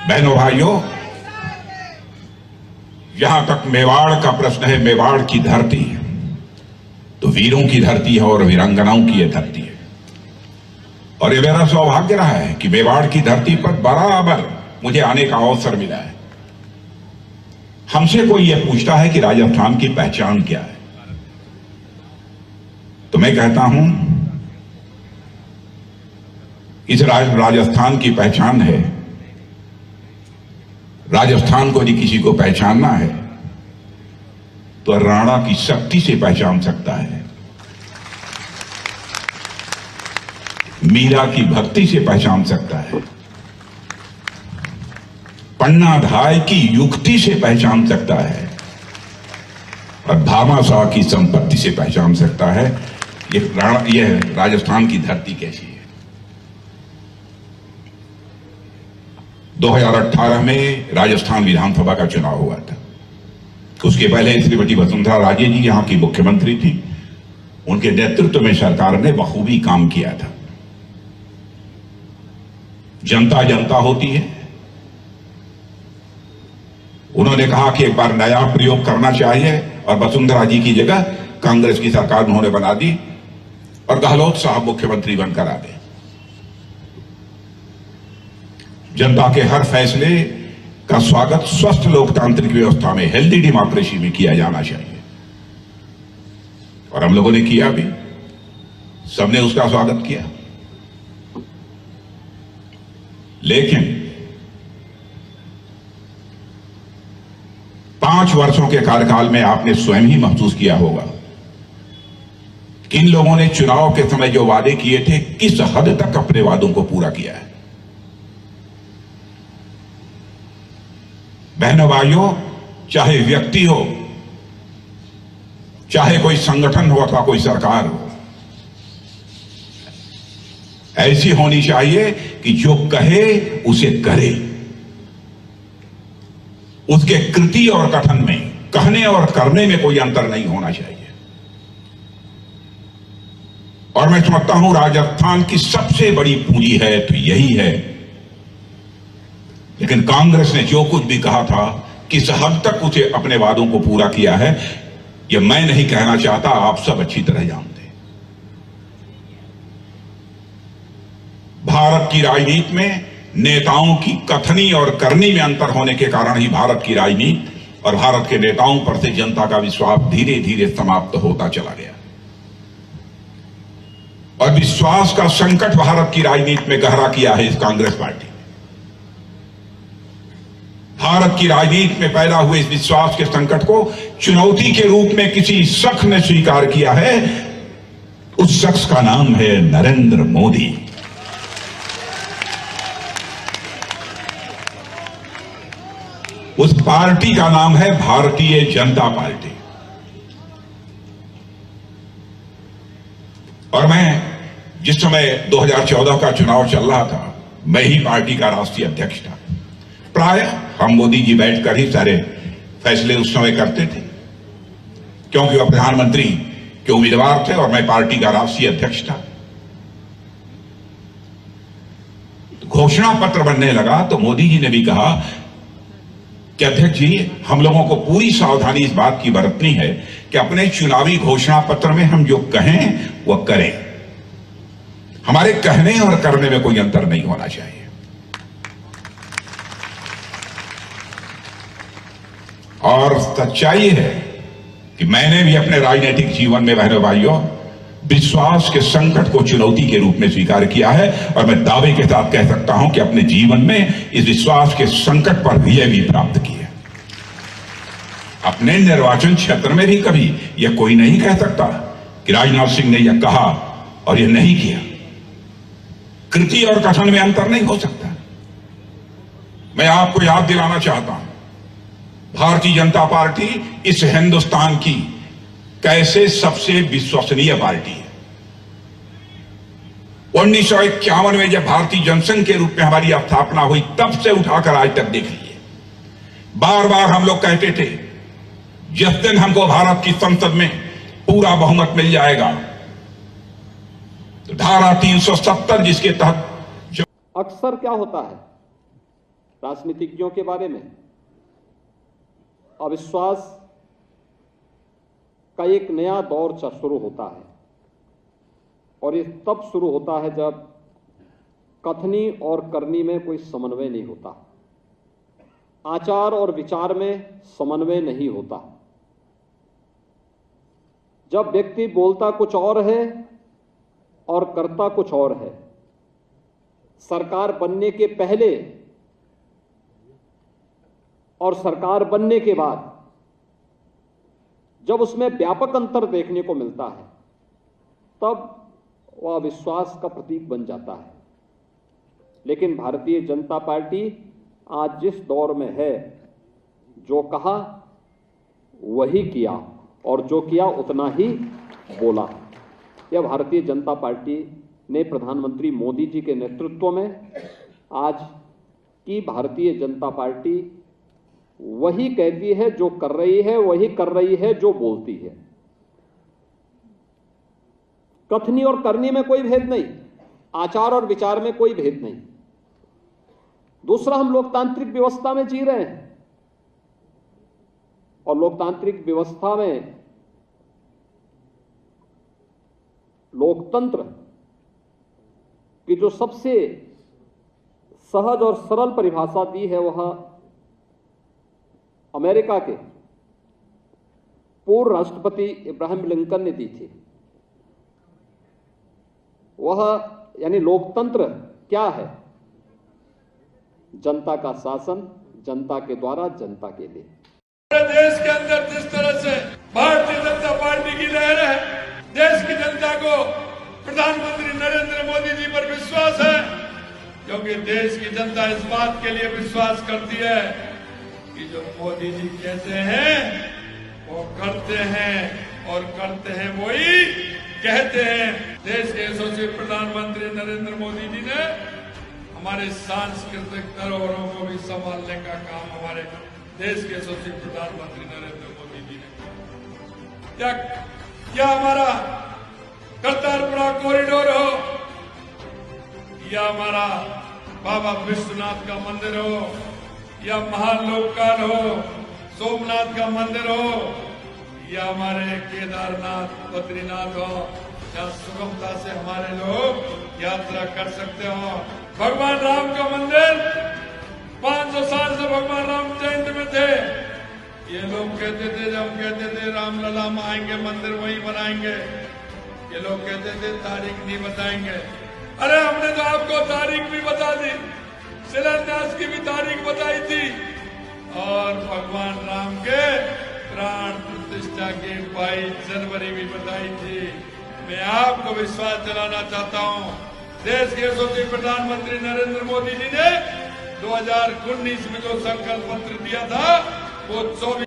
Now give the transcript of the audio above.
बहनों भाइयों, जहां तक मेवाड़ का प्रश्न है, मेवाड़ की धरती तो वीरों की धरती है और वीरांगनाओं की यह धरती है। और ये मेरा सौभाग्य रहा है कि मेवाड़ की धरती पर बराबर मुझे आने का अवसर मिला है। हमसे कोई यह पूछता है कि राजस्थान की पहचान क्या है, तो मैं कहता हूं इस राजस्थान की पहचान है, राजस्थान को यदि किसी को पहचानना है तो राणा की शक्ति से पहचान सकता है, मीरा की भक्ति से पहचान सकता है, पन्नाधाय की युक्ति से पहचान सकता है और भामाशाह की संपत्ति से पहचान सकता है। यह राजस्थान की धरती कैसी है। 2018 में राजस्थान विधानसभा का चुनाव हुआ था। उसके पहले श्रीमती वसुंधरा राजे जी यहां की मुख्यमंत्री थी। उनके नेतृत्व में सरकार ने बखूबी काम किया था। जनता जनता होती है। उन्होंने कहा कि एक बार नया प्रयोग करना चाहिए और वसुंधरा जी की जगह कांग्रेस की सरकार उन्होंने बना दी और गहलोत साहब मुख्यमंत्री बनकर आ गए। जनता के हर फैसले का स्वागत स्वस्थ लोकतांत्रिक व्यवस्था में, हेल्दी डेमोक्रेसी में किया जाना चाहिए और हम लोगों ने किया भी। सबने उसका स्वागत किया। लेकिन 5 वर्षों के कार्यकाल में आपने स्वयं ही महसूस किया होगा कि इन लोगों ने चुनाव के समय जो वादे किए थे, किस हद तक अपने वादों को पूरा किया है। बहनों भाइयों, चाहे व्यक्ति हो, चाहे कोई संगठन हो अथवा कोई सरकार हो, ऐसी होनी चाहिए कि जो कहे उसे करे। उसके कृति और कथन में, कहने और करने में कोई अंतर नहीं होना चाहिए। और मैं समझता हूं राजस्थान की सबसे बड़ी पूंजी है तो यही है। लेकिन कांग्रेस ने जो कुछ भी कहा था, किस हद तक उसे अपने वादों को पूरा किया है, यह मैं नहीं कहना चाहता, आप सब अच्छी तरह जानते हैं। भारत की राजनीति में नेताओं की कथनी और करनी में अंतर होने के कारण ही भारत की राजनीति और भारत के नेताओं पर से जनता का विश्वास धीरे धीरे समाप्त होता चला गया। और विश्वास का संकट भारत की राजनीति में गहरा किया है इस कांग्रेस पार्टी। भारत की राजनीति में पैदा हुए इस विश्वास के संकट को चुनौती के रूप में किसी शख्स ने स्वीकार किया है। उस शख्स का नाम है नरेंद्र मोदी। उस पार्टी का नाम है भारतीय जनता पार्टी। और मैं जिस समय 2014 का चुनाव चल रहा था, मैं ही पार्टी का राष्ट्रीय अध्यक्ष था। प्रायः हम मोदी जी बैठकर ही सारे फैसले उस समय करते थे, क्योंकि वह प्रधानमंत्री के उम्मीदवार थे और मैं पार्टी का राष्ट्रीय अध्यक्ष था। घोषणा पत्र बनने लगा तो मोदी जी ने भी कहा कि अध्यक्ष जी, हम लोगों को पूरी सावधानी इस बात की बरतनी है कि अपने चुनावी घोषणा पत्र में हम जो कहें वह करें। हमारे कहने और करने में कोई अंतर नहीं होना चाहिए। और सच्चाई है कि मैंने भी अपने राजनीतिक जीवन में, बहनों भाइयों, विश्वास के संकट को चुनौती के रूप में स्वीकार किया है और मैं दावे के साथ कह सकता हूं कि अपने जीवन में इस विश्वास के संकट पर विजय भी प्राप्त की है। अपने निर्वाचन क्षेत्र में भी कभी यह कोई नहीं कह सकता कि राजनाथ सिंह ने यह कहा और यह नहीं किया। कृति और कथन में अंतर नहीं हो सकता। मैं आपको याद दिलाना चाहता हूं, भारतीय जनता पार्टी इस हिंदुस्तान की कैसे सबसे विश्वसनीय पार्टी है। 1951 में जब भारतीय जनसंघ के रूप में हमारी स्थापना हुई, तब से उठाकर आज तक देख लीजिए, बार बार हम लोग कहते थे जिस दिन हमको भारत की संसद में पूरा बहुमत मिल जाएगा तो धारा 370 जिसके तहत अक्सर क्या होता है, राजनीतिज्ञों के बारे में अविश्वास का एक नया दौर शुरू होता है और ये तब शुरू होता है जब कथनी और करनी में कोई समन्वय नहीं होता, आचार और विचार में समन्वय नहीं होता। जब व्यक्ति बोलता कुछ और है और करता कुछ और है। सरकार बनने के पहले और सरकार बनने के बाद जब उसमें व्यापक अंतर देखने को मिलता है तब वह विश्वास का प्रतीक बन जाता है। लेकिन भारतीय जनता पार्टी आज जिस दौर में है, जो कहा वही किया और जो किया उतना ही बोला। यह भारतीय जनता पार्टी ने प्रधानमंत्री मोदी जी के नेतृत्व में आज की भारतीय जनता पार्टी वही कहती है जो कर रही है, वही कर रही है जो बोलती है। कथनी और करनी में कोई भेद नहीं, आचार और विचार में कोई भेद नहीं। दूसरा, हम लोकतांत्रिक व्यवस्था में जी रहे हैं और लोकतांत्रिक व्यवस्था में लोकतंत्र की जो सबसे सहज और सरल परिभाषा दी है वह अमेरिका के पूर्व राष्ट्रपति इब्राहिम लिंकन ने दी थी। वह यानी लोकतंत्र क्या है? जनता का शासन, जनता के द्वारा, जनता के लिए। देश के अंदर जिस तरह से भारतीय जनता पार्टी की लहर है, देश की जनता को प्रधानमंत्री नरेंद्र मोदी जी पर विश्वास है, क्योंकि देश की जनता इस बात के लिए विश्वास करती है कि जो मोदी जी कहते हैं वो करते हैं और करते हैं वही कहते हैं। देश के यशस्वी प्रधानमंत्री नरेंद्र मोदी जी ने हमारे सांस्कृतिक धरोहरों को भी संभालने का काम हमारे देश के यशस्वी प्रधानमंत्री नरेंद्र मोदी जी ने क्या हमारा करतारपुरा कॉरिडोर हो या हमारा बाबा विश्वनाथ का मंदिर हो या महालोकपाल हो, सोमनाथ का मंदिर हो या हमारे केदारनाथ, बद्रीनाथ हो, जहाँ सुगमता से हमारे लोग यात्रा कर सकते हो। भगवान राम का मंदिर 500 साल से भगवान राम जयंती में थे। ये लोग कहते थे, जब हम कहते थे रामलला में आएंगे मंदिर वहीं बनाएंगे, ये लोग कहते थे तारीख नहीं बताएंगे। अरे हमने तो आपको तारीख भी बता दी, शिलान्यास की भी तारीख बताई थी और भगवान राम के प्राण प्रतिष्ठा की 22 जनवरी भी बताई थी। मैं आपको विश्वास दिलाना चाहता हूं, देश के यशस्वी प्रधानमंत्री नरेंद्र मोदी जी ने 2019 में जो संकल्प पत्र दिया था वो 24